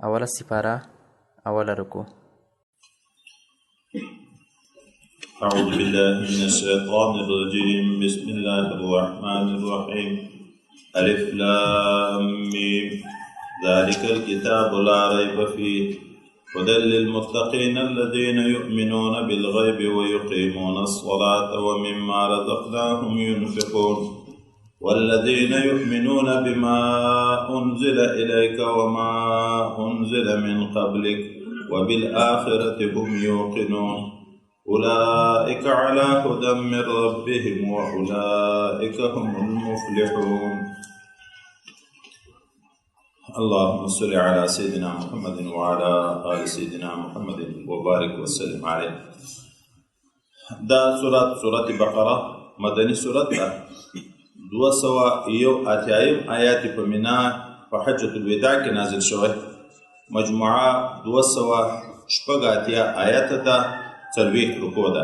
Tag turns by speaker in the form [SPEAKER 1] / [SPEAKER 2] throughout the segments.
[SPEAKER 1] اوله سپاره اوله رکو.
[SPEAKER 2] أعوذ بالله من الشيطان الرجيم. بسم الله الرحمن الرحيم. ألف لام ميم ذلك الكتاب لا ريب فيه هدى للمتقين الذين يؤمنون بالغيب ويقيمون الصلاة ومما رزقناهم ينفقون والذين يؤمنون بما أنزل إليك وما أنزل من قبلك وبالآخرة هم يوقنون أولئك على هدى من ربهم وأولئك هم المفلحون. اللهم صل على سيدنا محمد وعلى آل سيدنا محمد وبارك وسلم عليه. دا سورة بقرة مدني سورة ده 201 آيات په مینا په حجة الوداع کې نازل شوی. مجموعه 280 آیات ده، 40 رکوع ده.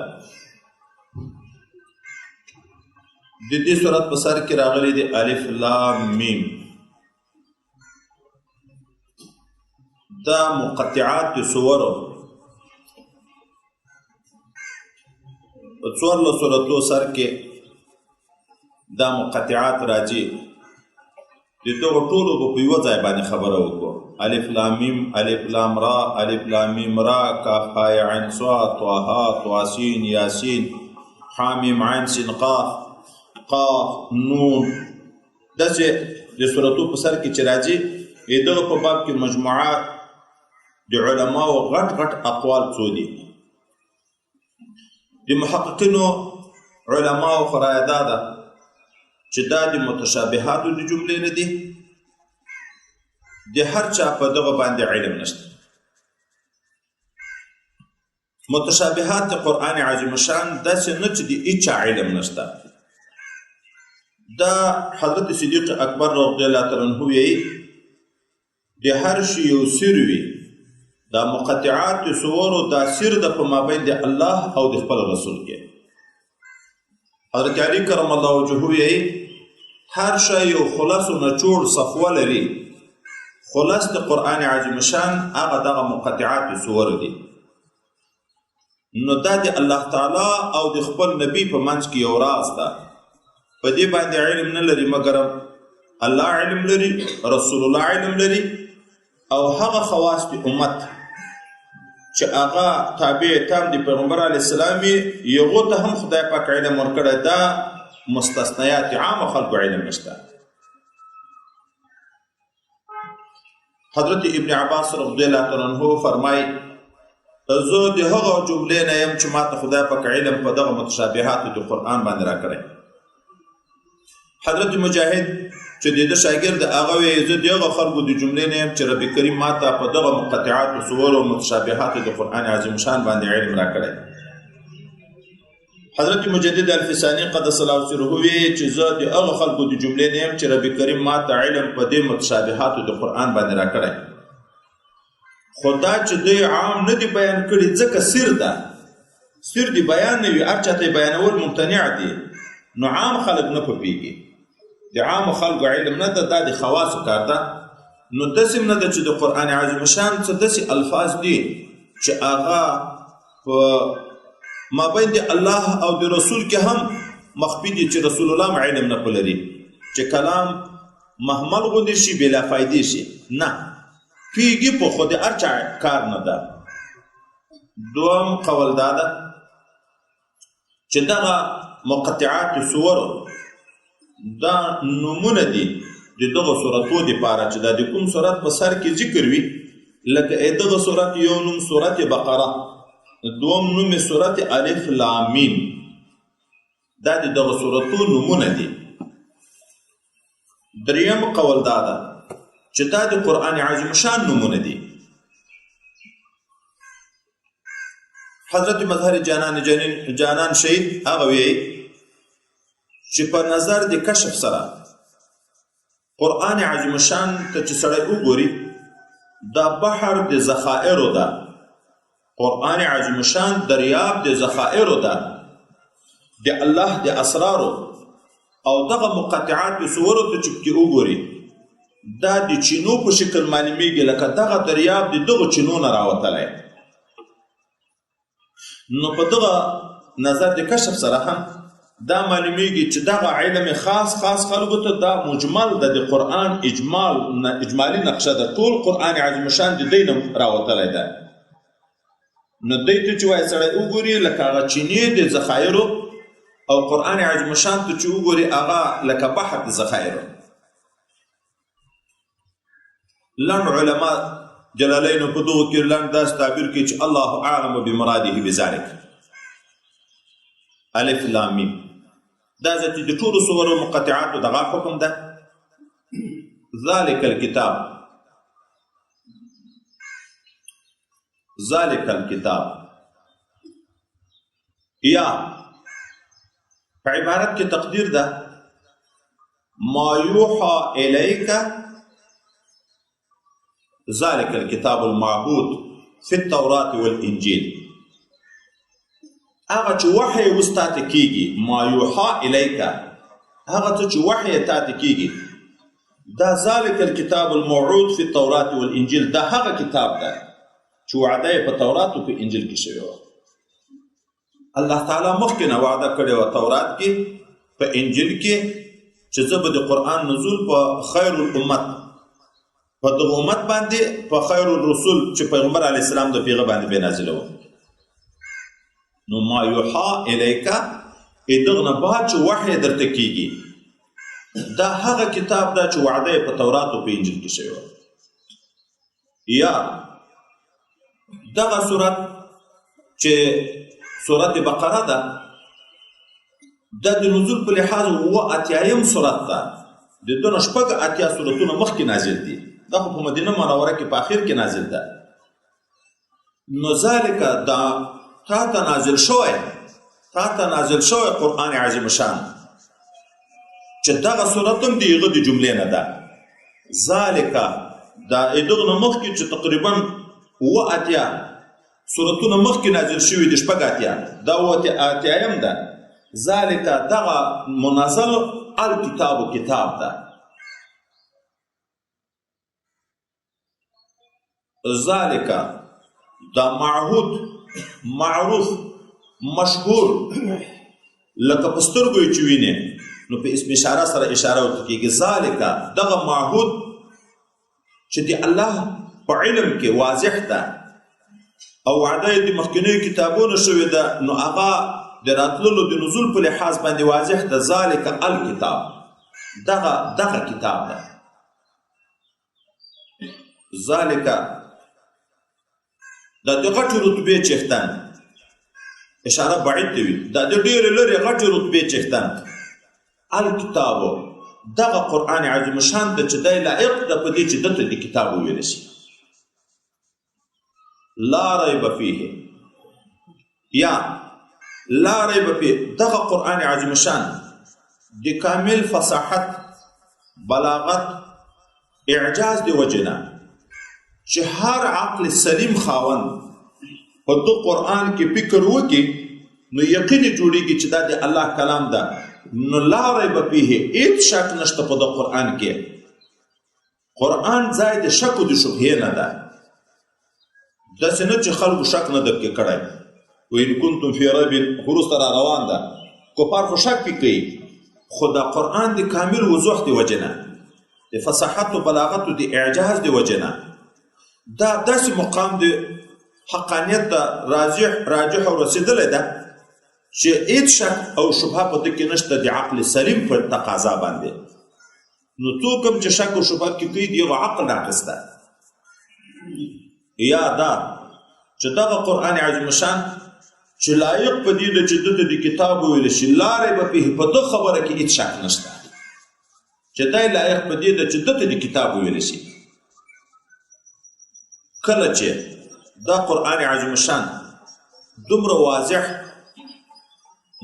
[SPEAKER 2] د دې سورت په سر کې راغلي دي الف لام میم. دا مقطعات د سورو په 14 سورتو سر کې دا مقطعات راځي. د دغو ټولو په یوه ځای باندې خبره وکړو. الف لام میم، الف لام را، الف لام میم را، کاف ها عین صاد، طه طاسین یاسین، حامیم عین سین قاف، قاف نون. داسې د سورتو په سر کې چې راځي دغه په باب کې مجموعه د علماو غټ غټ اقوال څو دي. د محققینو علماو خو رایه دا ده چې دا د متشابهاتو د جملې نه دي. د هر چا په دغه باندې علم نشته. متشابهات د قرآن عظیم شان داسې نه چې د هیچا علم نشته. دا حضرت صدیق اکبر رضی الله تعالی عنه یې د هر شي یو سر وي. دا مقطعات د سورو دا سر د په مابین د الله او د خپل رسول کې. حضرت علی کرم الله وجهه یې هر شی یو خلاص و نچوړ صفوه لري. خلاص د قرآن عظیم شان هغه دغه مقطعات د سور دي. نو دا د الله تعالی او د خپل نبی په منځ کې یو راز ده. په دې باندې علم نه لري مګر الله علم لري، رسول الله علم لري، او هغه خواص د امت چې هغه تابع تام د پیغمبر علیه السلام یغو ته هم خدای پاک علم ورکړی. دا مستثنیات عام خلکو علم نشته. حضرت ابن عباس رضی الله تعالی عنہ فرمایي زه د هغه جملې نه یم چې ما ته خدای پاک علم په دغه متشابهاتو د قرآن باندې راکړی. حضرت مجاهد چې د ده شاګرد هغه وایي زه د هغه خلکو د جملې نه یم چې رب کریم ما ته په دغه مقطعاتو سورو او متشابهاتو د قرآن عظیم شان باندې علم راکړی. حضرت مجدد الفسانی قدس الله سره وایي چې زه د هغه خلکو د جملې نه یم چې رب کریم ما ته علم په دې متشابهاتو د قرآن باندې راکړی. خو دا چې دوی عام نه دي بیان کړي ځکه سر ده. سر دی بیان نه وي، هر چاته بیانول ممتنع دي. نو عام خلک نه پوهېږي. د عام خلکو علم نه ده، دا د خواصو کار ده. نو داسې نه ده چې د قرآن عظیم شان څه داسې الفاظ دي چې هغه په مابین د الله او د رسول کې هم مخفي دي چې رسول الله هم علم نه لري. چې کلام محمل غوندې شي بلا فایدې شي نه پوهېږي، په خو د هر چا کار نه ده. دوم قول دا ده چې دغه مقطعات سورو دا نمونه دي د دغه سورتو دپاره چې دا د کوم سورت په سر کې ذکر وي. لکه دغه سورت یو نوم سورت بقره، دوم نوم سورت الف لام میم. دا د دغه سورتو نمونه دي. دریم قول دا ده چې دا د قرآن عظیم شان نمونه دي. حضرت مظهر جانان شهید هغه وایي چې په نظر د کشف سره قرآن عظیم شان ته چې سړی وګوري دا بحر د ذخائرو ده. قرآن عظیم شان دریاب د ذخائرو ده، د الله د اسرارو. او دغه مقطعات سورو ته چې پکې وګوري دا د چینو په شکل معلومیږي لکه دغه دریاب د دغو چینو نه راوتلی. نو په دغه نظر د کشف سره هم دا معلومیږي چې دغه علم خاص خلکو ته دا مجمل د قرآن اجمالي نقشه ده. ټول قرآن عظیم شان د دوی نه راوتلی ده. نو دوی ته چې وایي سړی وګوري لکه هغه چینې د ذخایرو او قرآن عظیم شان ته چې وګوري هغه لکه بحر د ذخایرو. لنډ علما جلالینو په دغو کې لنډ داسې تعبیر کوي چې الله اعلم بمراده بذلک. الف لام میم دا ذاتي د ټولو صورو مقطعاتو دغه حکم ده. ذلک الکتاب یا په عبارت کې تقدیر ده ما یوحى الیک ذلك الكتاب المعهود في التوراة والإنجيل. هغه چې وحی وستاته کیږي ما یوحى الیک هغه چې وحی تاته کیږي دا ذلك الكتاب الموعود في التوراة والإنجيل دا هغه کتاب ده چې وعده په تورات او په انجیل کې شوی و. الله تعالی مخکې نه وعده کړې و تورات کې په انجیل کې چې زه به د قرآن نزول په خیر الامت په دغه امت باندې په خیر الرسول چې پیغمبر علیه السلام د پیغه باندې به نازله و. نو ما یوحى الیک دغه نه بعد چې وحی درته کیږي دا هغه کتاب ده چې وعده په تورات او په انجیل کې شوی و. یا دغه سورت چې سورت بقره ده د نزول په لحاظ 88م سورت ده. د دونه شپږ اتیا سورتونه مخکې نازل دي. دا په مدینه منوره کې په اخر کې نازل ده. نو ذالک دا تا ته نازل شوی قرآن عظیم شان چې دغه سورت هم دیغه د جملې نه ده. ذالک دا دغه نه مخکې چې تقریبا 88 سورتونه مخکې نازل شوي د شپږ اتیا دا 88م ده. ذالک دغه منزل الکتاب کتاب ده. ذالک دا معهود معروف مشهور لکه په سترګو یې چې وینې نو په اسم اشاره سره اشاره ورته کېږي. ذالک دغه معهود چې د الله په علم کې واضح ده او وعده د مخکینیو کتابونو شوې ده نو هغه د راتللو د نزول په لحاظ باندې واضح ده. ذالک الکتاب دغه کتاب ده. ذالک دا د غټو رتبې چښتن اشاره بعید دی دا د ډېرې لرې غټې رتبې چښتن. الکتاب دغه قرآن عظیم شان ده چې دی لایق ده په دې چې دته د کتاب وویل شي. لا ریب فیه یا لا ریب فیه دغه قرآن عظیم شان د کامل فصاحت بلاغت اعجاز دی وجنه چې هر عقل سلیم خاوند په دو قرآن کې فکر وکړي نو یقین جوړیږي چې دا د الله کلام ده. نو لا ریب فیه هیڅ شک نشته په دو قرآن کې. قرآن ځای د شک او د شبهې نه ده. داسې نه چې خلکو شک نه درکې کړی وان کنتم فی ریب وروسته را روان ده کفار خو شک پې کوي خو دا قرآن د کامل وضوح د وجې نه د فصاحت و بلاغت و د اعجاز د وجې نه دا داسې مقام د حقانیت ته راجح او رسېدلی ده چې هېڅ شک او شبهه په دې کې نشته د عقل سلیم په تقاضا باندې. نو څوک هم چې شک او شبهه کې کوي د یو عقل ناقص ده. یا دا چې دغه قرآن عظیم شان چې لایق په دې ده چې دته د کتاب وویل شي لا ریب فیه په دغه خبره کې هېڅ شک نشته چې دی لایق په دې ده چې دته د کتاب وویل شي. کله چې دا قرآن عظیم شان دومره واضح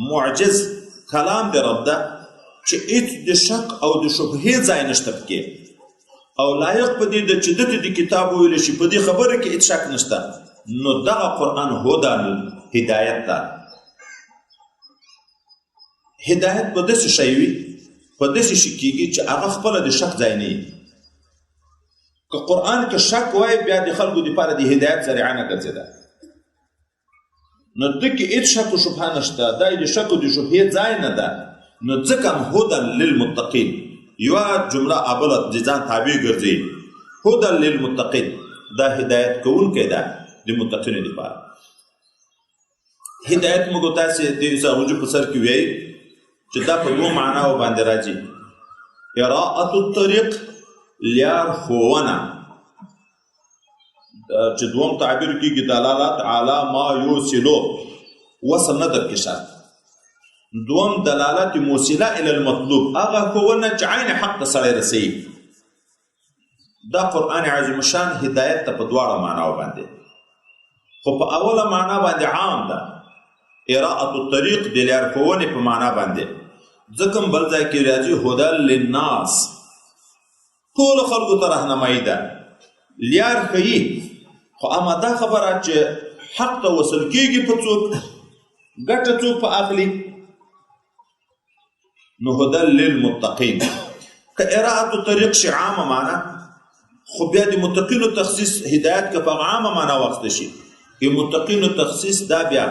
[SPEAKER 2] معجز کلام د رب ده چې هېڅ د شک او د شبهې ځای نشته پکې او لایق په دې ده چې دته د کتاب وویل شي په دې خبره کې هېڅ شک نشته. نو دغه قرآن هدا هدایت ده. هدایت په داسې شی وي په داسې شي کېږي چې هغه خپله د شک ځای نه وي. که قرآن کې شک وای بیا د خلکو دپاره د هدایت ذریعه نه ګرځېده. نو ده کې هېڅ شک و شبهه نشته، دا د شک و د شبهې ځای نه ده. نو ځکه هم هدى للمتقین یوه جمله اوله د ځان تابع ګرځي، هدى للمتقین دا هدایت کوونکی ده د متقینو دپاره. هدایت موږ تاسې د ساغوجو په سر کې وایي چې دا په دوه معناو باندې راځي. اراءة الطریق لار ښوونه، چې دوم تعبیر کېږي دلالت علی ما یوصلو، وصل نه در کې شرط. دوم دلالت موصله الی المطلوب، هغه ښوونه چې عین حق ته سړی رسوي. دا قرآن عظیم شان هدایت ته په دواړه معناو باندې، خو په اوله معنا باندې عام ده. اراءة الطریق د لار ښوونې په معنا باندې، ځکه بل ځای کې راځي هدى للناس، ټولو خلکو ته رهنمایي ده، لار ښیي. خو اما دا خبره چې حق ته وصل کېږي په څوک، ګټه څوک په اخلي، نو هدى للمتقین. که اراءة الطریق شي عامه معنا، خو بیا د متقینو تخصیص هدایت که په عامه معنا واخیسته شي، د متقینو تخصیص دا بیا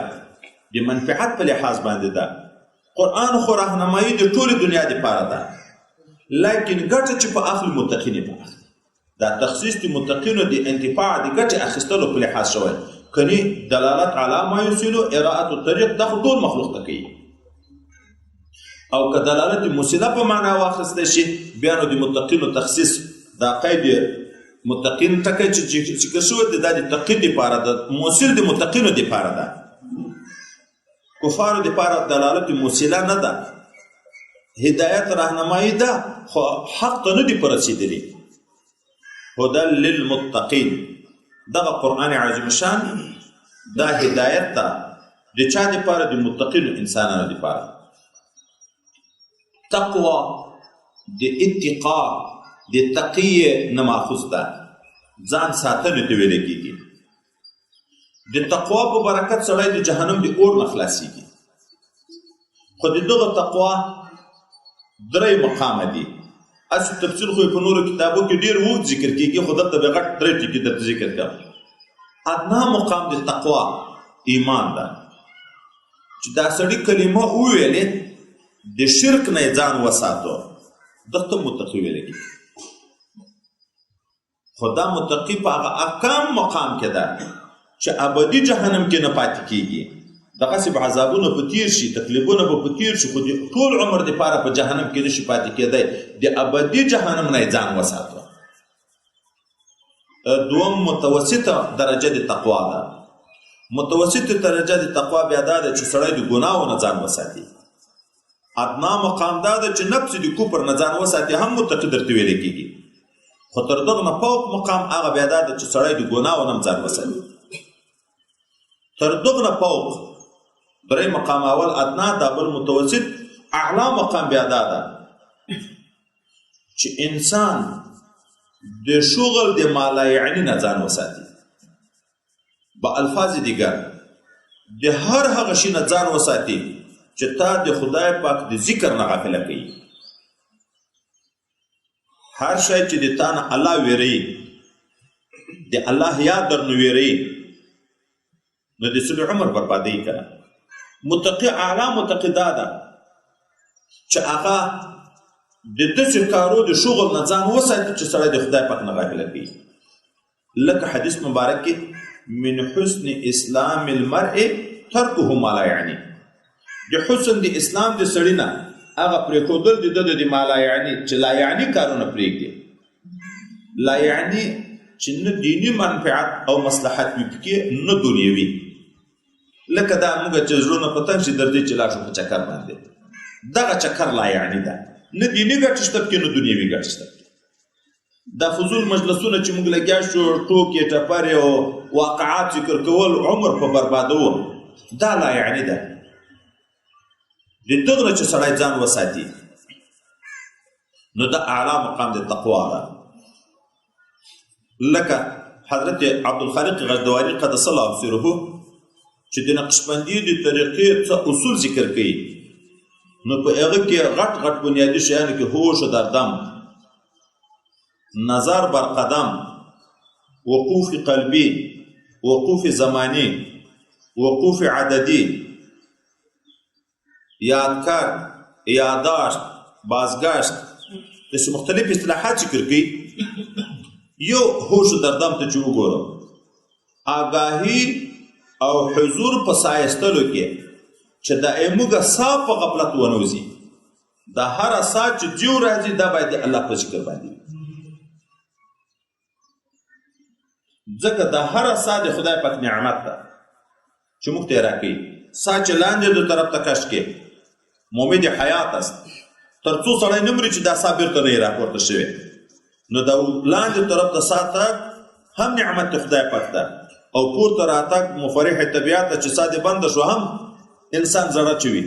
[SPEAKER 2] د منفعت په لحاظ باندې ده. قرآن خو راهنمایي د ټولې دنیا دپاره ده، لیکن ګټه چې په اخلي متقین یې په اخلي. دا تخصیص د متقینو د انتفاع د ګټې اخیستلو په لحاظ شوی. کني دلالت علی ما یوصلو اراءة الطریق دا خو ټول مخلوق ته کوي. او که دلالت موصله په معنا واخیسته شي، بیا نو د متقینو تخصیص دا قید متقین ټکی چې شوی دی دا د تقی دپاره ده، موصل د متقینو دپاره ده. کفارو دپاره دلالت موصله نه ده، هدایت راهنمایي ده، خو حق ته نه دي په رسېدلي. هدى للمتقین دغه قرآن عظیم شان دا هدایت ده د چا دپاره؟ د متقینو انسانانو دپاره. تقوا د اتقا د تقیې نه ماخوذ ده، ځان ساتنې ته ویل کېږي. د تقوا په برکت سړی د جهنم د اور نه خلاصېږي. خو د دغه تقوا درې مقامه دي. اصل تفصیل خو په نورو کتابو کې ډېر اوږد ذکر کېږي، خو دلته به غټ درې ټکي درته ذکر کوم. ادنا مقام د تقوا ایمان ده، چې دا سړي کلمه وویلې د شرک نه یې ځان وساتو، دغه متقي ویل کېږي. خو دا متقي په هغه احکام مقام کې ده چې ابدي جهنم کې نه پاتې کېږي. دغسې به عذابونه په تیر شي، تکلیفونه به په تیر شي، خو د ټول عمر دپاره په جهنم کې نشي پاتې کېدی. د ابدي جهنم نه یې ځان وساتو. دوم متوسطه درجه د تقوا ده. متوسطه درجه د تقوا بیا دا ده چې سړی د ګناهو نه ځان وساتي. ادنا مقام دا ده چې نفس د کفر نه ځان وساتي، هم متقي درته ویل کېږي. خو تر دغه نه فوق مقام هغه بیا دا ده چې سړی د ګناهو نه ځان وساتي. تر دغه نه فوق درې مقام اول ادنا دا، بل متوسط، اعلا مقام بیا دا ده چې انسان د شغل د مالایعنی نه ځان وساتي. با الفاظ دیگر د هر هغه شي نه ځان وساتي چې تا د خدای پاک د ذکر نه غافله کوي. هر شی چې د تا نه الله ویری، د الله یاد درنه ویری، نو د سړي عمر بربادي کړه. متقي اعلی متقي دا ده چې هغه د داسې کارو د شغل نه ځان وساتي چې سړی د خدای پاک نه غافله کوي. لکه حدیث مبارک کې من حسن اسلام المرء ترکه ما لا یعنی، د حسن د اسلام د سړي نه هغه پرېښودل د ده د ما لا یعنی چې لا یعنی کارونه پرېږدي. لا یعنی چې نه دیني منفعت او مصلحت وي پکې، نه دنیوي. لکه دا موږ چې زړونه په تنګ شي درځي چې لاړ شو په چکر باندې، دغه چکر لا یعنی ده، نه دیني ګټه شته پکې، نه دنیوي ګټه شته. دا فضول مجلسونه چې موږ لګیا شو، ټوکې ټپرې او واقعات ذکر کول، عمر په بربادوه، دا لا یعنی ده. د دغه نه چې سړی ځان وساتي، نو دا اعلی مقام د تقوا ده. لکه حضرت عبدالخالق غزدواني قدس الله سره چې د نقشبندي د طریقې څه اصول ذکر کوي، نو په هغه کې غټ غټ بنیادي شیانو کې هوش او دردم نظر بر قدم، وقوف قلبی، وقوف زمانی، وقوف عددی، یادکار، یادداشت، بازگشت، داسې مختلف اصطلاحات ذکر کوي. یو هوش دردم ته چې وګورو، آگاهی او حضور په سایستلو کې چې د ایموږه سا په غفلت ونوځي، د هره سا چې جیو راځي دا باید د الله په ذکر باندې ځکه د هره سا د خدای پاک نعمت ده چې موږ ته یې راکوي. سا چې لاندې دو طرف ته کش کې مومد حیات است، تر څو سړی نه مري چې دا سا بیرته نه یې راپورته شوی، نو د لاندې طرف ته سا تګ هم نعمت د خدای پاک ده، او پورته راتګ مفرح طبیعت ده چې سا دې بنده شو هم انسان زړه چوي.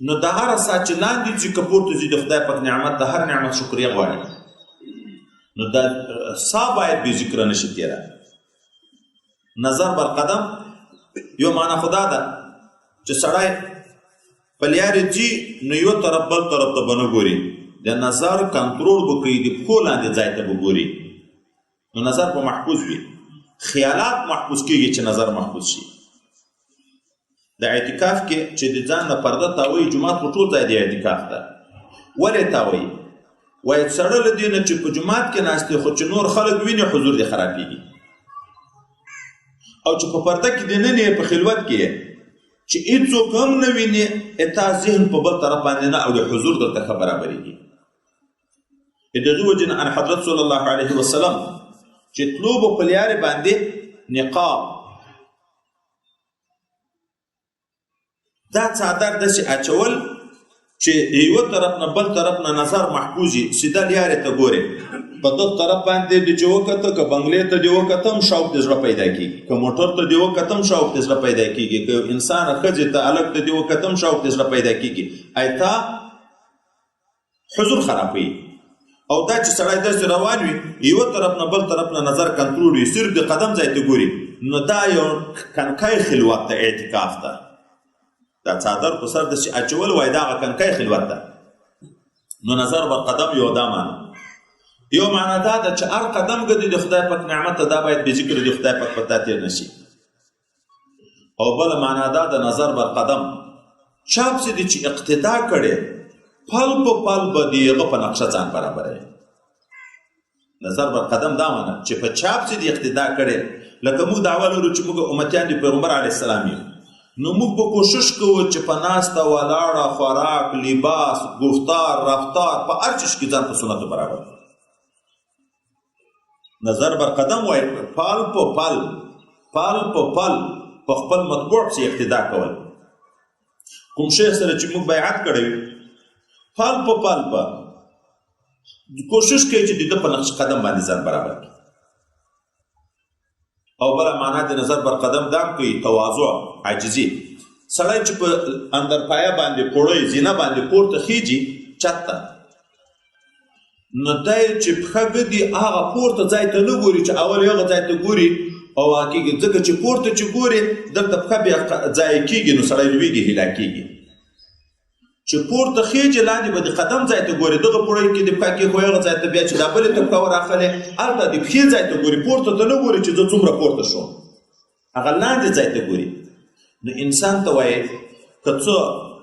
[SPEAKER 2] نو د هره سا چې لاندې چې که پورته ځي د خدای پاک نعمت، د هر نعمت شکریه غواړي، نو د سا باید بې ذکره نشي تېره. نظر بر قدم یو معنا خدا ده چې سړی په لیارې ځي نو یو طرف بل طرف ته به نه ګوري، د نظر کنټرول به کوي، د پښو لاندې ځای ته به ګوري، نو نظر به محفوظ وي. خیالات محفوظ کېږي چې نظر محفوظ شي. د اعتکاف کې چې د ځان نه پرده تاویي، جومات په ټول ځای د اعتکاف ده. ولې تاویي؟ وایي سړی له دې نه چې په جومات کې ناست دی، خو چې نور خلک ویني حضور دې خرابېږي، او چې په پرده کې دې نه یې په خلوت کې چې هېڅوک هم نه ویني، اتا ذهن په بل طرف باندې نه اوري، حضور دلته ښه برابرېږي. د دغې وجې نه ان حضرت صلی الله علیه وسلم چې تلو به په لیارې باندې نقاب، دا څادر داسې اچول چې یوه طرف نه بل طرف نه نظر محفوظ وي، سیده لیارې ته ګورې، په دغه طرف باندې دې چې وکته، که بنګلې ته دې وکته هم شوق د زړه پیدا کېږي، که موټر ته دې وکته هم شوق د زړه پیدا کېږي، که انسان ښځې ته هلک ته دې وکته هم شوق د زړه پیدا کېږي. ایتا حضور خرابوي. او دا چې سړی داسې روان وي، یوه طرف نه بل طرف نه نظر کنټرول وي، صرف د قدم ځای ته ګوري، نو دا یو کنکی خلوت ته اعتکاف ده. دا څادر په سر داسې اچول وایي دا هغه کنکی خلوت ده. نو نظر بر قدم یو دا معنا. یو معنا دا ده چې هر قدم ګدي د خدای پاک نعمت ته، دا باید بې ذکر د خدای پاک په تا تېر نه شي. او بله معنا دا ده نظر بر قدم چا پسې دي چې اقتدا کړې، پل په پل به د هغه په نقشه ځان برابروي. نظر بر قدم دا معنا چې په چا پسې دي اقتدا کړې. لکه موږ دعوه لرو چې موږ امتیان د پیغمبر علیه السلام یو، نو موږ به کوشش کوو چې په ناسته ولاړه، خوراک، لباس، گفتار، رفتار، په هر چیز کې ځان په سنتو برابر. نظر بر قدم وایي پل په پل، پل په پل په خپل مطبوع پسې اقتدا کول. کوم شیخ سره چې موږ بیعت کړی وي، پل په پل به کوشش کوي چې د ده په نقش قدم باندې ځان برابر کړي. او بله معنا د نظر بر قدم دا کوي تواضع، عاجزي. سړی چې په اندرپایه باندې پوړی زینه باندې پورته خیجي چت ته، نو دی چې پښه ږدي هغه پورته ځای ته نه ګوري، چې اول هغه ځای ته ګوري او کېږي، ځکه چې پورته چې ګوري دلته پښه بیا ځای کېږي، نو سړی لویږي، هیله کېږي. چې پورته خیجي لاندې به د قدم ځای ته ګوري، دغه پوړی کې د پښه کېښوي هغه ځای ته، بیا چې دا بلې ته پښه وراخلې هلته د پښې ځای ته ګوري، پورته ته نه ګوري چې زه څومره پورته شوم، هغه لاندې ځای ته ګوري. نو انسان ته وایي که څه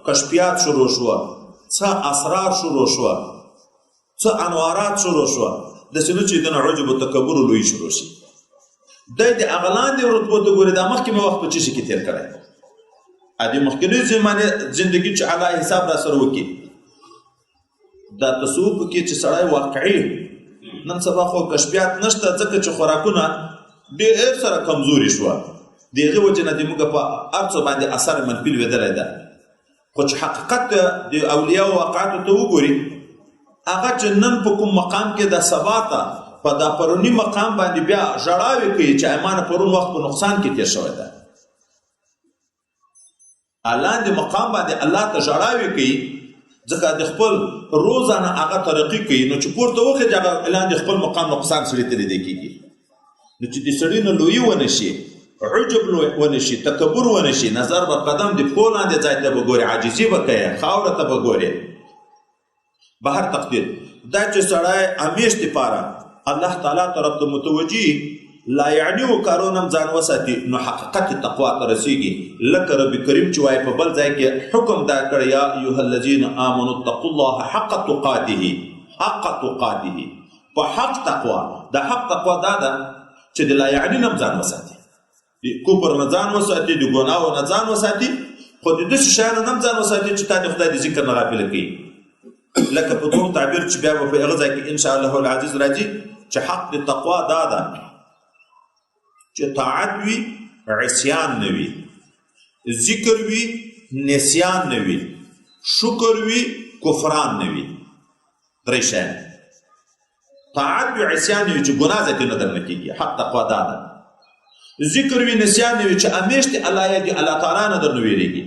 [SPEAKER 2] کشفیات شروع شوه، څه اسرار شروع شوه، څه انوارات شروع شوه، داسې نه چې د نه عجب و تکبر و لویي شروع شي. دی د هغه لاندې رتبو ته ګوري، دا مخکې مې وخت په څه شي کې تېر کړی، د مخکینۍ زمانې زندګي چې الله حساب را سره وکړي. دا تصوف کې چې سړی واقعي، نن سبا خو کشفیات نشته، ځکه چې خوراکونه ډېر سره کمزوري شوه، د هغې وجې نه زموږ په هر څه باندې اثر منفي لوېدلی ده. خو چې حقیقت د اولیاو واقعاتو ته وګوري، هغه چې نن په کوم مقام کې د سبا ته په دا پروني مقام باندې بیا ژړاوې کوي چې ایمانه پرون وخت په نقصان کې تېر شوی ده. لاندې مقام باندې الله ته ژړاوې کوي، ځکه د خپل روزانه هغه ترقي کوي، نو چې پورته وخېږي هغه لاندې خپل مقام نقصان سړي ته لیدی کېږي. نو چې د سړي نه لویي ونه شي، عجب ونه شي، تکبر ونه شي، نظر به قدم د پښو لاندې ځای ته به ګوري، عاجزي به کوي، خاوره ته به ګوري. به هر تقدیر دا چې سړی همیش دپاره الله تعالی طرف ته متوجي لا یعنیو کارونه هم ځان وساتي نو حقیقت تقوا ته رسیږي. لکه رب کریم چې وایي په بل ځای کې حکم دا کړی یا ایها الذین آمنوا اتقوا الله حق تقاته په حق تقوا. د حق تقوا دا ده چې د لا یعنی نه هم ځان وساتي، د کفر نه ځان وساتي، د ګناهو نه ځان وساتي، خو د داسې شیانو نه هم ځان وساتي چې تا د خدای د ذکر نه غافله کوي. لکه په دوم تعبیر چې بیا به په هغه ځای کې انشاءالله العزیز راځي چې حق د تقوا دا ده چې طاعت وي عصیان نه وي، ذکر وي نسیان نه وي، شکر وي کفران نه وي. درې شیان طاعت وي عصیان نه وي چې ګناه ذاتي نه درنه کېږي. حق تقوا دا ده. ذکر وي نسیان نه وي چې همیش د الله یاد الله تعالی نه درنه ویرېږي.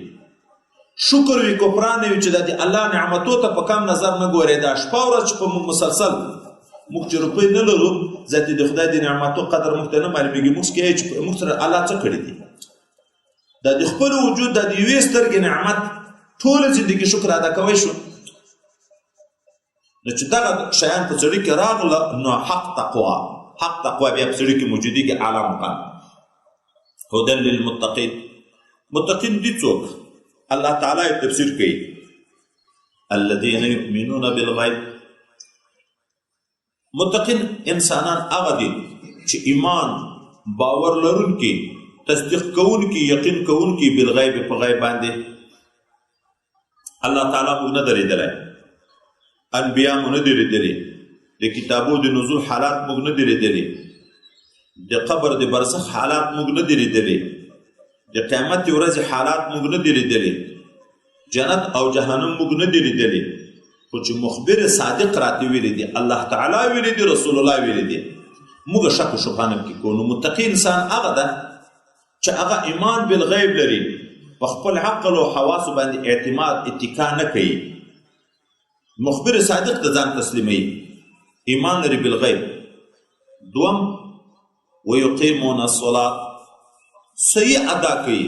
[SPEAKER 2] شکر وي کفران نه وي چې د الله نعمتو ته په کم نظر نه ګورې. دا شپه ورځ چې په مسلسل موږ چې روپۍ نه لرو ذاتي د خدای د نعمتو قدر موږ ته نه معلومېږي. موږ کې چې موږ سره الله څه کړي دي، دا د خپل وجود د یوې سترګې نعمت ټوله زندګي شکر ادا کوی شو. نو چې دغه شیان په سړي کې راغله نو حق تقوا بیا په سړي کې موجودېږي اعلی مقام. هدن للمتقین، متقین دي څوک؟ الله تعالی تفسیر کوي الذین یؤمنون بالغیب. متقین انسانان هغه دي چې ایمان باور لرونکي، تصدیق کوونکي، یقین کوونکي بالغیب په غیب باندې. الله تعالی موږ نه درېدلی، انبیا مو نه دي لیدلي، د کتابو د نزول حالات موږ نه دي لیدلي، د قبر د برزخ حالات موږ نه دي لیدلي، د قیامت ورځې حالات موږ نه دي لیدلي، جنت او جهنم موږ نه دي لیدلي. خو چې مخبر صادق راته ویلي دي، الله تعالی ویلي دي، رسول الله ویلي دي، موږ شک و شبهه نه پکې کوو. نو متقی انسان هغه ده چې هغه ایمان بالغیب لري، په خپل عقل او حواسو باندې اعتماد اتکا نه کوي، مخبر صادق ته ځان تسلیموي، ایمان لري بالغیب. دوم ویقیمون الصلاة، صحیح ادا کوي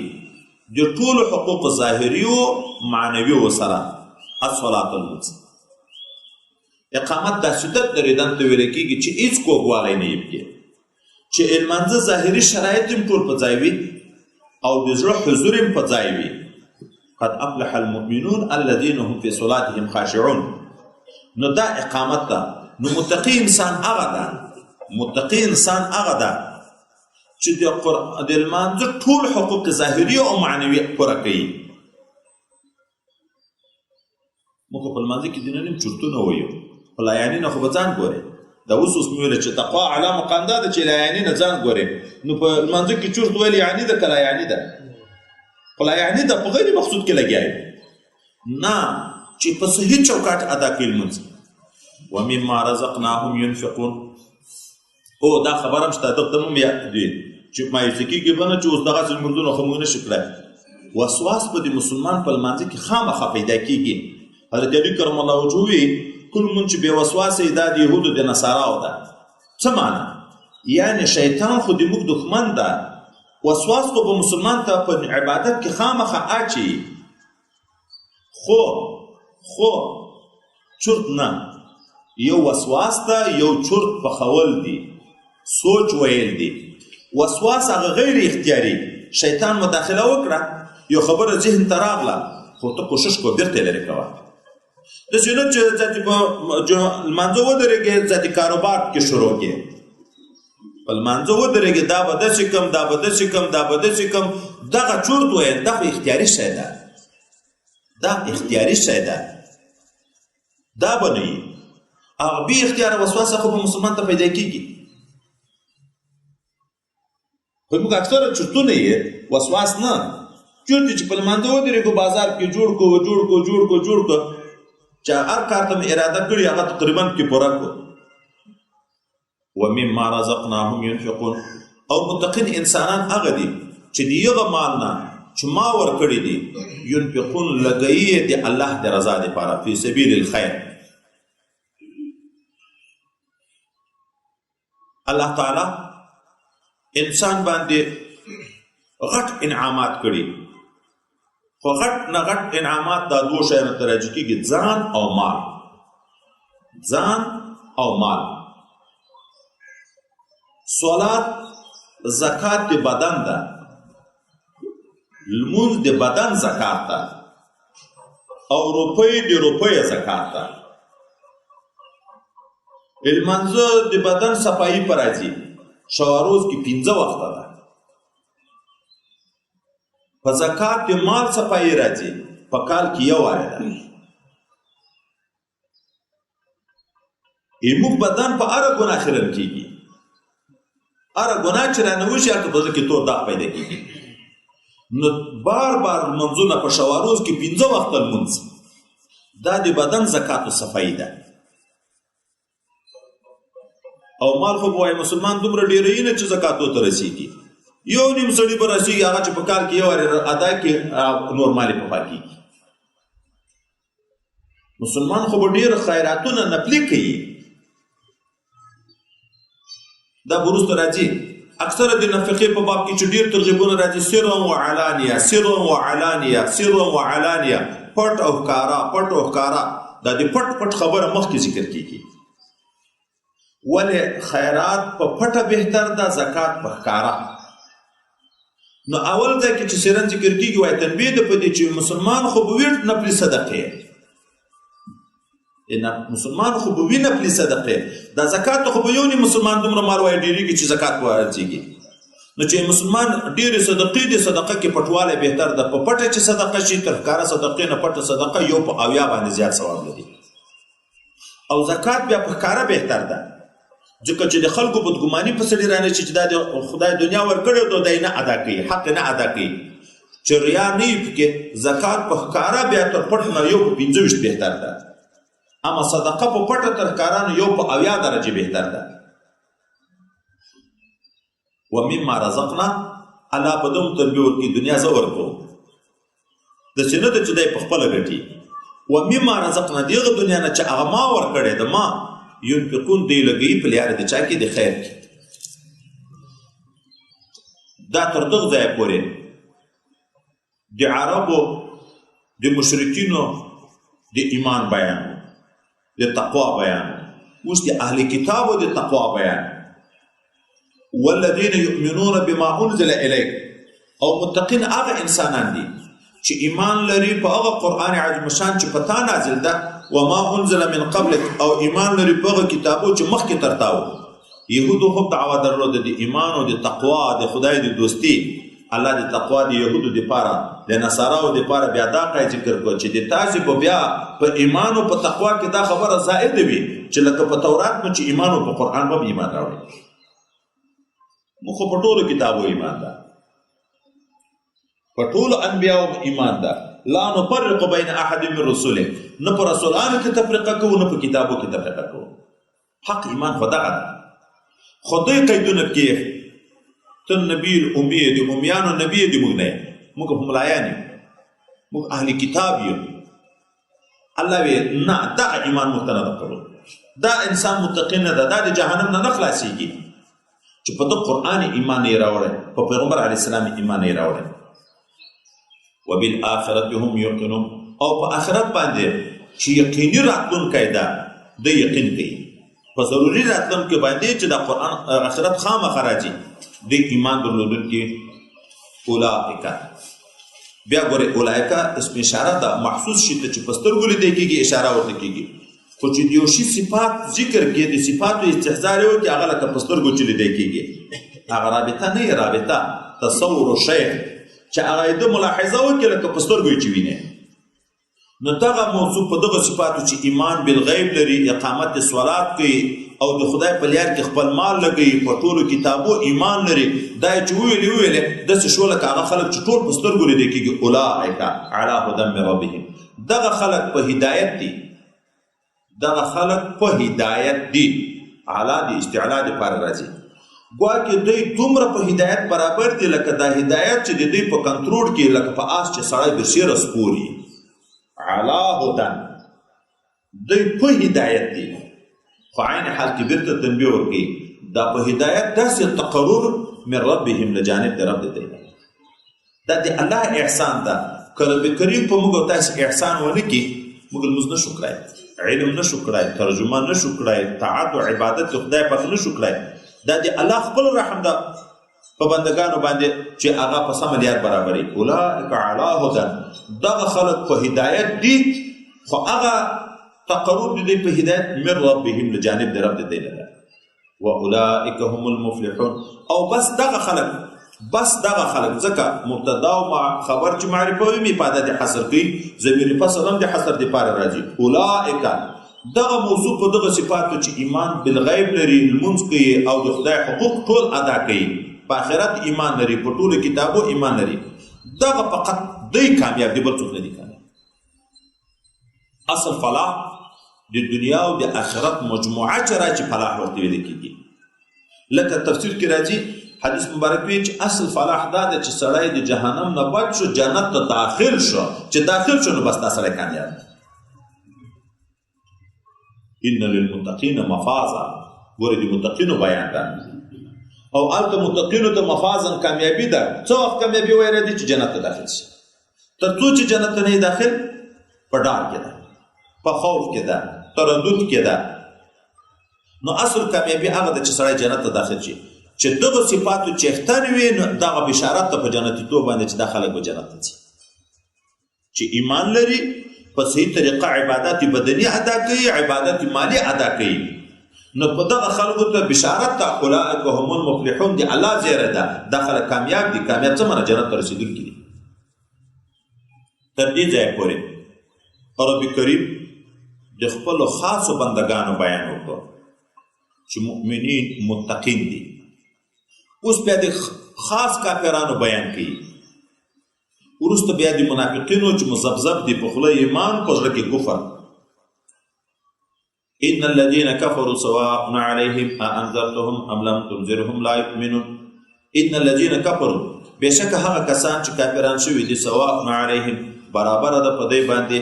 [SPEAKER 2] د ټولو حقوق ظاهریو معنویو سره. الصلاة المنځ اقامت دا شدت درېدن ته ویل کېږي چې هېڅ کوږوالی نه یې پکې، چې لمانځه ظاهري شرایط هم ټول په ځای وي او د زړه حضور هم په ځای وي. قد افلح المؤمنون الذین هم فی صلاتهم خاشعون. نو دا اقامت ده. نو متقی انسان هغه ده چې د لمانځه ټول حقوق ظاهري او معنوي پوره کوي. موږ په لمانځه کې دینه نیم چورتونه وایو، په لایاني نه خو به ځان ګورې. دا اوس مې ویله چې تقوا اعلی مقام دا ده چې لایاني نه ځان ګورې. نو په لمانځه کې چورت ویل یعنی ده که لایاني ده؟ خو لایاني ده په غیر مقصود کې لګیا یې نه، چې په صحیح چوکاټ ادا کوي لمونځ. ومما رزقناهم ينفقون. او دا خبر هم شته دغه هم یاد دی چې مایوسه کېږي به نه چې اوس دغسې لمونځونه خو موږ نشو کړی. وسواس به د مسلمان په لمانځه کې خامخا پیدا کېږي. حضرت علی کرم الله وجهه وی کل مونږ چې بې وسواسه دا د یهودو د نصاراو ده. څه معنی؟ یعنی شیطان خو د موږ دښمن ده. وسواس خو به مسلمان ته په عبادت کې خامخا اچي، خو چرت نه. یو وسواس ده، یو چرت پخول دي، سوچ ویل دي. وسواس هغه غیر اختیاري، شیطان مداخله وکړه، یو خبره ذهن ته راغله، خو ته کوشش کو بیرته لرې کوه. داسې نه چې ذاتي په لمانځه ودرېږې، ذاتي کاروبار کې شروع کړې، په لمانځه ودرېږې، دا به داسې کم، دا به داسې کم، دا به داسې کم. دغه چورت ویل دا خو اختیاري شی ده، دا اختیاري شی ده، دا به نه وي. هغه بې اختیاره وسواسه خو به مسلمان ته پیدا کېږي. خو موږ اکثره چورتونه یې وسواس نه، چورت چې په لمانځه ودرېږو، بازار کې جوړ کو چې هر کار ته مې اراده کړې هغه تقریبا کې پوره کړو. ومما رزقناهم ينفقون. او متقین انسانان هغه دي چې د هغه مال نه چې ما ورکړي دي ينفقون لګوي د الله د رضا دپاره، فی سبیل الخیر. الله تعالی انسان باندې غټ انعامات کړي، خو غټ نه غټ انعامات دا دوه شیانو ته راجع کېږي، ځان او مال. ځان او مال. صلات زکات د بدن ده، لمونځ د بدن زکات ده، او روپۍ د روپۍ زکات ده. لمانځه د بدن صفایي پر راځي، شواروز کې 15 وخته ده. په زکات د مال صفایي راځي، په کال کې یو واره ده. ایموږ بدن په هره ګناه خیرل کېږي، هره ګناه چې رانه وشي هلته په زړه کې تور داغ پیدا کېږي. نو بار بار لمونځونه په شواروز کې 15 وخته لمونځ، دا د بدن زکات و صفایي ده. او مال خو به وایي مسلمان دومره ډېروي نه چې زکاتو ته رسېږي. یو نیم سړي به رسېږي، هغه چې په کال کې یو وارې ادا کړي نور مال یې پخوا کېږي. مسلمان خو به ډېر خیراتونه نفلي کوي. دا وروسته راځي اکثره د نفقې په باب کې چې ډېر ترغیبونه راځي، سرا و علانیه، سرا و علانیه، سرا و علانیه، پټ او ښکارا، پټ او ښکارا. دا د پټ پټ خبره مخکې ذکر کېږي. ولې خیرات په پټه بهتر ده، زکات په ښکارا. نو اول ځای کې چې سرن ذکر کېږي وایي تنبیه ده په دې چې مسلمان خو به وي نفلي صدقې، مسلمان خو به وي نفلي صدقې. دا زکات خو به یو نیم مسلمان دومره مال وایي ډېرېږي چې زکات ورځېږي. نو چې مسلمان ډېرې صدقې دي، صدقه کې پټوالی بهتر ده. په پټه چې صدقه شي تر ښکاره صدقې نه پټه صدقه یو په 80 باندې زیات ثواب لري. او زکات بیا په ښکاره بهتر ده، ځکه چې د خلکو بدګماني په سړي رانه شي چې دا د خدای دنیا ورکړې او دی نه ادا کوي، حق نه ادا کوي، چې ریا نه وي پکې. زکات په ښکاره بیا تر پټ نه یو په 25 بهتر ده، اما صدقه په پټه تر ښکاره نه یو په 80 درجې بهتر ده. ومما رزقنا، الله په دوم تربیه ورکړي دنیا زه ورکوم، داسې نه ده چې دی په خپله ګټي. ومما رزقنا دغه دنیا نه چې هغه ما ورکړې ده، ما ينفقون دی لګوي په لاره د چا کې د خیر کې. دا تر دغه ځایه پورې د عربو د مشرکینو د ایمان بیان، د تقوا بیان، اوس د اهل کتابو د تقوا بیان. والذین یؤمنون بما انزل الیک، او متقین هغه انسانان دي چې ایمان لري په هغه قرآن عظیم شان چې په تا نازل ده. وما انزل من قبلک، او ایمان لري په هغه کتابو چې مخکې تر تا وو. یهودو هم دعوه درلوده د ایمان او د تقوا، د خدای د دوستي. الله د تقوا د یهودو دپاره، د نصاراو دپاره بیا دا قاعده ذکر کړه چې د تاسې په بیا په ایمان او په تقوا کې دا خبره زائده وي چې لکه په تورات مو چې ایمان او په قرآن به ایمان راوړي. موږ خو په ټولو کتابو ایمان ده، په ټولو انبیاو ایمان ده. لا نفرق بین احد من رسوله، نه په رسولانو کې تفریقه کوو، نه په کتابو کې تفریقه کوو. حق ایمان خو دغه ده. خدای قیدونه کې ته نبی امی د امیانو نبی د موږ نه، موږ هم ملایان یو، موږ اهل کتاب یو. الله وی نه، دغه ایمان موږ ته نه درکړو. دا انسان متقی نه ده، دا د جهنم نه خلاصېږي چې په دغه قرآن ایمان یې راوړی، په پیغمبر علیه السلام ایمان یې راوړی. وبالآخرة هم یوقنون، او په آخرت باندې چې یقیني راتلونکی ده د یقین کوي. په ضروري راتلونکي باندې چې د قرآن آخرت خامخا راځي د ایمان درلودونکي. اولئک، بیا ګورئ اولئک اسم اشاره ده، محسوس شي ته چې په سترګو لیدل کېږي اشاره ورته کېږي. خو چې د یو شي صفات ذکر کړي، د صفاتو استحضار یې وکړي، هغه لکه په سترګو چې لیدل کېږي، هغه رابطه نه یې رابطه، تصور شی چې هغه د ملاحظه وکړي لکه په سترګو یې چې ویني. نو دغه موضوع په دغه صفاتو چې ایمان بالغیب لري، اقامت صلات کوي، او د خدای په لار کې خپل مال لګوي، په ټولو کتابو ایمان لري، دا چې ویلې داسې شو لکه هغه خلک چې ټول په سترګو لیدل کېږي. اولئک علی هدی من ربهم، دغه خلک په هدایت دي، دغه خلک په هدایت دي. اعلی د استعلا دپاره راځي، ګواکې دوی دومره په هدایت برابر دي لکه دا هدایت چې د دوی په کنټرول کې لکه په آس چې سړی برسیره سپوري. علا هدن، دوی په هدایت دي. خو عین حال کې بیرته تنبیه ورکوي، دا په هدایت داسې تقرر من ربهم له جانب د رب د دی، دا د الله احسان ده. که رب کریم په موږ او تاسې احسان ونه کړي، موږ لمونځ نشو کړی. علم نشو کړای، ترجمه نشو کړای، طاعت او عبادت خدای پاک نشو کړای. دا د الله خپل رحم ده په بندگانو باندې چې هغه په سم لار برابرې. اولئک علی هدى، دغه خلک په هدایت دي، خو هغه تقرب دي په هدایت من ربهم، له جانب د رب د دی نه. واولئک هم المفلحون. او بس دغه خلک ځکه مبتدا او خبر چې معرفه وي مفاده د حصر کوي، ضمیر فصل هم د حصر د پاره راځي. اولئک دغه موضوع په دغه صفاتو چې ایمان بالغیب لري، لمونځ کوي او د خدای حقوق ټول ادا کوي، په آخرت ایمان لري، په ټولو کتابو ایمان لري، دغه فقط دوی کامیاب دي، بل څوک نه دي کامیاب. اصل فلاح د دنیا او د آخرت مجموعه چې راځي فلاح ورته ویل کېږي. لکه تفسیر کې راځي حدیث مبارک وی چې اصل فلاح دا ده چې سړی د جهنم نه بچ شو، جنت ته داخل شو، چې داخل شو نو بس دا سړی کامیاب. ان للمتقین مفازا، ګوره د متقینو بیان ده، او هلته متقینو ته مفازا کامیابي ده. څه وخت کامیابي وایي راځي چې جنت ته داخل شي. تر څو چې جنت ته نه داخل، په ډار کې ده، په خوف کې ده، تردد کې ده. نو اصل کامیابي هغه ده چې سړی جنت ته داخل شي، چې دغه صفاتو چختن وي، نو دغه بشارت ته په جنتیتوب باندې چې دا خلک به جنت ته ځي. چې ایمان لري، په صحیح طریقه عبادت بدني ادا کوي، عبادت مالی ادا کوي، نو په دغه خلکو ته بشارت ته اولئک هم المفلحون دی. الله زیره ده، دا خلک کامیاب دي. کامیاب څه معنی؟ جنت ته رسېدونکي دي. تر دې ځایه پورې رب کریم د خپلو خاصو بندګانو بیان وکړو چې مؤمنین متقین دي. اوس بیا د خاص کافرانو بیان کوي، وروسته بیا د منافقینو چې مذبذب دي، په خوله ایمان، په زړه کې کفر. ان الذين كفروا سواء عليهم انذرتهم ام لم تنذرهم لا يؤمنون. ان الذين كفروا، بشک هغه کسان چې کافران شوي دي، سواء عليهم، برابر ده په دوی باندې،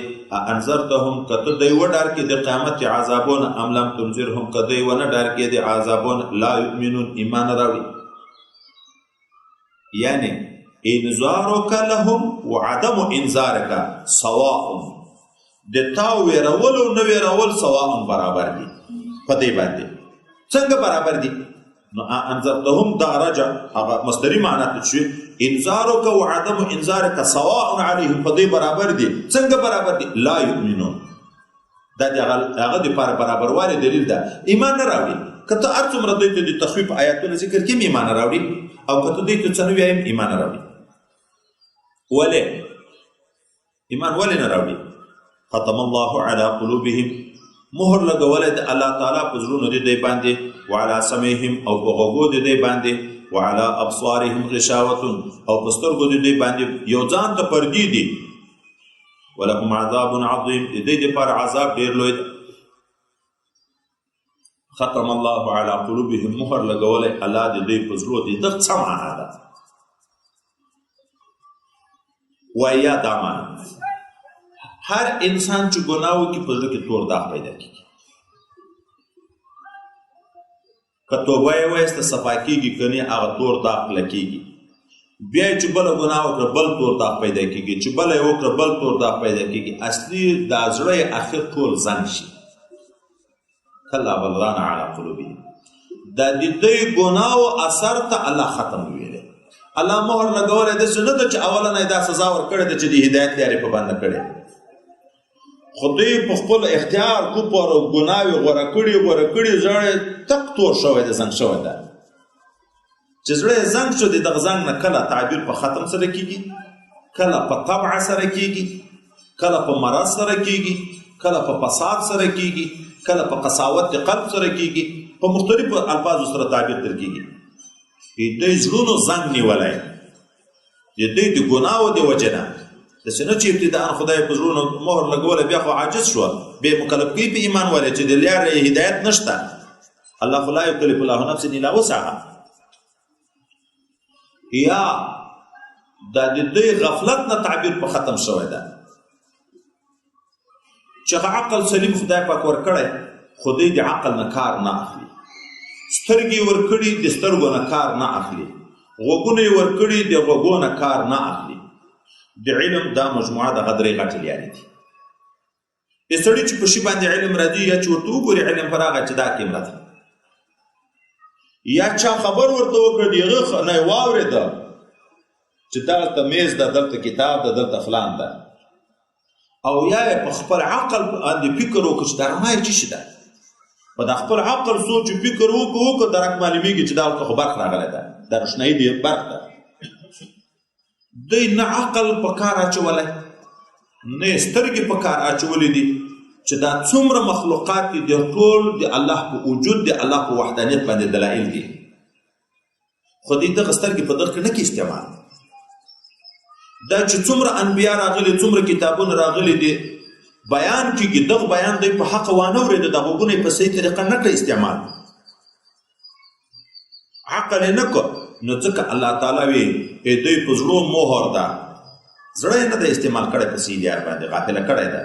[SPEAKER 2] انذرتهم، کته دوی وډار کې د قیامت عذابونه، ام لم تنذرهم، کته دوی ونه ډار کې د عذابونه، لا يؤمنون، ایمان راوړي. یعنی انذارک لهم وعدم انذارک سواء، د تا ویرول او نه ویرول سواء، برابر دي په دې باندې. څنګه برابر دي؟ نو انذرتهم دا رجع هغه مصدری معنی ته شي، انذارک وعدم انذارک سواء علیهم، په دې برابر دي. څنګه برابر دي؟ لا یؤمنون. دا هغه د پر برابروالي دلیل ده. ایمان نه راوړي. کته هر څومره دوی ته د تخویف آیاتونه ذکر کوي، ایمان راوړي، او کته دوی ته څه نه وایي، ایمان راوړي. ولې ایمان ولې نه راوړي؟ ختم الله علی قلوبهم، مهر لګولې د الله تعالی په زړونو د دوی باندې، وعلى سمعهم، او په غوږو د دوی باندې، وعلى ابصارهم غشاوة، او په سترګو د دوی باندې یو ځان ته پردې دي. ولهم عذاب عظیم، د دې لپاره عذاب ډېر لوی دی. ختم الله علی قلوبهم، مهر لګولې الله د دوی په زړونو د دغه څه معنا ده. ویا دا معنا هر انسان چې ګناه وکړي په زړه کې تور داغ پیدا کېږي. که توبه یې وایسته صفا کېږي، که نه هغه تور داغ لګېږي. بیا چې بله ګناه وکړه بل تور داغ پیدا کېږي، چې بله یې وکړه بل تور داغ پیدا کېږي. اصلي دا زړه یې اخر ټول زنګ شي. کلا بل ران علی قلوبهم، دا د دوی ګناهو اثر ته الله ختم ویلی. الله مهر لګولی داسې نه ده چې اوله یې دا سزا ورکړې ده چې د هدایت لارې په بنده کړې، خو دوی په خپل اختیار کفر او ګناوې غوره کړي، زړه یې تک تور شوی دی، زنګ شوی ده. چې زړه یې زنګ شو دی، دغه زنګ نه کله تعبیر په ختم سره کېږي، کله په طبع سره کېږي، کله په مرض سره کېږي، کله په فساد سره کېږي، کله په قساوت قلب سره کېږي، په مختلفو الفاظو سره تعبیر تر کېږي. دوی زړونو زنګ نیولی د دوی د ګناهو د وجې نه. داسې نه چې ابتداء خدای په زړونو مهر لګولی، بیا خو عاجز شوه، بیا مکلف کوي په ایمان والی چې د لارې هدایت نشته. الله خو لا یکلف الله نفسا الا وسعها. یا دا د دوی غفلت نه تعبیر په ختم شوی ده، چې عقل سلیم خدای پاک ورکړی، خو دوی د عقل نه کار نه اخلي. سترګې ورکړي، د سترګو نه کار نه اخلي. غوږونه یې ورکړي، د غوږو نه کار نه اخلي. د علم دا مجموعه د غدرې غټې لیارې دي. سړي چې په شي باندې علم راځي یا چې ورته وګوري علم پر هغه چې دا کیمره ده یا چا خبر ورته وکړ د هغه نه واورېده چې دلته میز ده دلته کتاب ده دلته فلان ده او یا په خپل عقل باندې فکر وکړي چې دا رمای څه شي ده په د خپل عقل سوچ فکر وکړو درک معلومیږي چې دا خو برق راغلی ده دا روشنایي دی برق ده دوی نه عقل په کار اچولی نه سترګې په کار اچولې دي چې دا څومره مخلوقات دي د ټول د الله په وجود د الله په وحدانیت باندې دلایل دي خو دې دغه سترګې په دغه کې نه کې استعمال دا چې څومره انبیا راغلي څومره کتابونه راغلي دي بیان کېږي دغه بیان دوی په حق وانه اورېده د غوږونه یې په صحیح طریقه نه کړه استعمال عقل یې نه کړ نو ځکه الله تعالی وی دوی په زړو مهر ده زړه یې نه ده استعمال کړی په صحیح لار باندې غافله کړی ده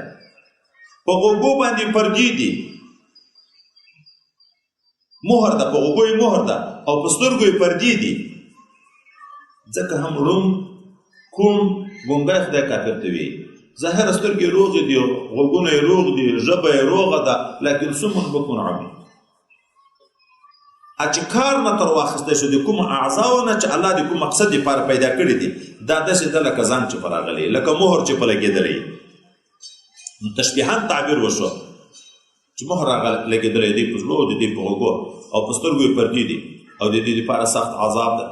[SPEAKER 2] په غوږو باندې پردي دي مهر ده په غوږو یې مهر ده او په سترګو یې پردي دي ځکه هم ړوم کوم ګونګی خدای کافر ته وي ظاهره سترګې روغې دي غوږونه یې روغ دي ژبه یې روغه ده لکن سمن بکون عمي چې کار نه تر واخیستی شو د کومو اعضاو نه چې الله د کوم مقصد دپاره پیدا کړي دي دا داسې ده لکه ځان چې په راغلی لکه مهر چې په لګېدلی نو تشبیحان تعبیر وشو چې مهر لګېدلی دی په زړو د دې په غوږو او په سترګو یې پردي دي او د دې دپاره سخت عذاب ده